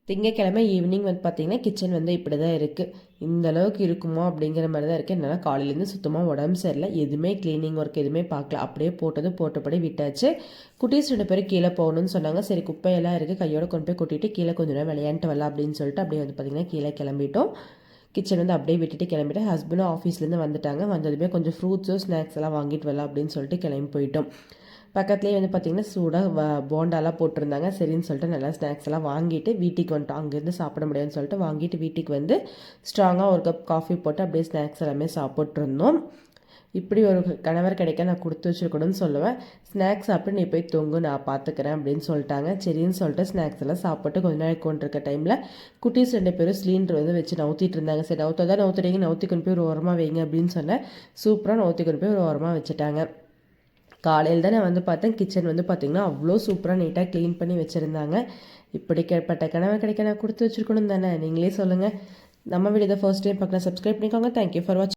திங்கக்கிழமை ஈவினிங் வந்து பார்த்திங்கன்னா கிச்சன் வந்து இப்படி தான் இருக்குது. இந்த அளவுக்கு இருக்குமோ அப்படிங்கிற மாதிரி தான் இருக்குது. என்னால் காலையிலேருந்து சுத்தமாக உடம்பு சரியில்லை. எதுவுமே க்ளீனிங் ஒர்க் எதுவுமே பார்க்கல. அப்படியே போட்டபடி விட்டாச்சு. குட்டீஸ் 2 பேரும் கீழே போகணும்னு சொன்னாங்க. சரி குப்பையெல்லாம் இருக்குது, கையோடு கொண்டு போய் கொட்டிட்டு கீழே கொஞ்சம் நேரம் விளையாண்டு வரலாம் அப்படின்னு சொல்லிட்டு அப்படியே வந்து பார்த்திங்கன்னா கீழே கிளம்பிட்டோம். கிச்சன் வந்து அப்படியே விட்டுட்டு கிளம்பிட்டேன். ஹஸ்பண்டும் ஆஃபீஸ்லேருந்து வந்துட்டாங்க. வந்ததுமே கொஞ்சம் ஃப்ரூட்ஸோ ஸ்நாக்ஸ் எல்லாம் வாங்கிட்டு வரலாம் அப்படின்னு சொல்லிட்டு கிளம்பி போயிட்டோம். பக்கத்துலேயே வந்து பார்த்திங்கன்னா சூடாக போண்டாலாம் போட்டிருந்தாங்க. சரின்னு சொல்லிட்டு நல்லா ஸ்நாக்ஸ் எல்லாம் வாங்கிட்டு வீட்டுக்கு வந்துட்டோம். அங்கேருந்து சாப்பிட முடியாதுன்னு சொல்லிட்டு வாங்கிட்டு வீட்டுக்கு வந்து ஸ்ட்ராங்காக ஒரு கப் காஃபி போட்டு அப்படியே ஸ்நாக்ஸ் எல்லாமே சாப்பிட்ருந்தோம். இப்படி ஒரு கணவர் கிடைக்க நான் கொடுத்து வச்சுருக்கணும்னு சொல்லுவேன். ஸ்நாக்ஸ் சாப்பிட்டு நீ போய் தூங்கு, நான் பார்த்துக்கிறேன் அப்படின்னு சொல்லிட்டாங்க. சரின்னு சொல்லிட்டு ஸ்நாக்ஸ் எல்லாம் சாப்பிட்டு கொஞ்ச நாள் கொண்டிருக்க டைமில் குட்டீஸ் 2 பேரும் சிலிண்டர் வந்து வச்சு நவுத்திட்டு இருந்தாங்க. சரி நவுத்துறீங்க, நவுத்தி கொண்டு போய் ஒரு ஓரமாக வைங்க அப்படின்னு சொன்னேன். சூப்பராக நவுத்தி கொண்டு போய் ஒரு ஓரமாக வச்சுட்டாங்க. காலையில் தான் நான் வந்து பார்த்தேன். கிச்சன் வந்து பார்த்திங்கன்னா அவ்வளோ சூப்பராக நீட்டாக க்ளீன் பண்ணி வச்சுருந்தாங்க. இப்படிப்பட்ட கனவை கிடைக்க நான் கொடுத்து வச்சுருக்கணும் தானே, நீங்களே சொல்லுங்கள். நம்ம வீடியோ ஃபர்ஸ்ட் டைம் பார்க்கலாம், சப்ஸ்கிரைப் பண்ணிக்கோங்க. தேங்க்யூ ஃபார் வாட்சிங்.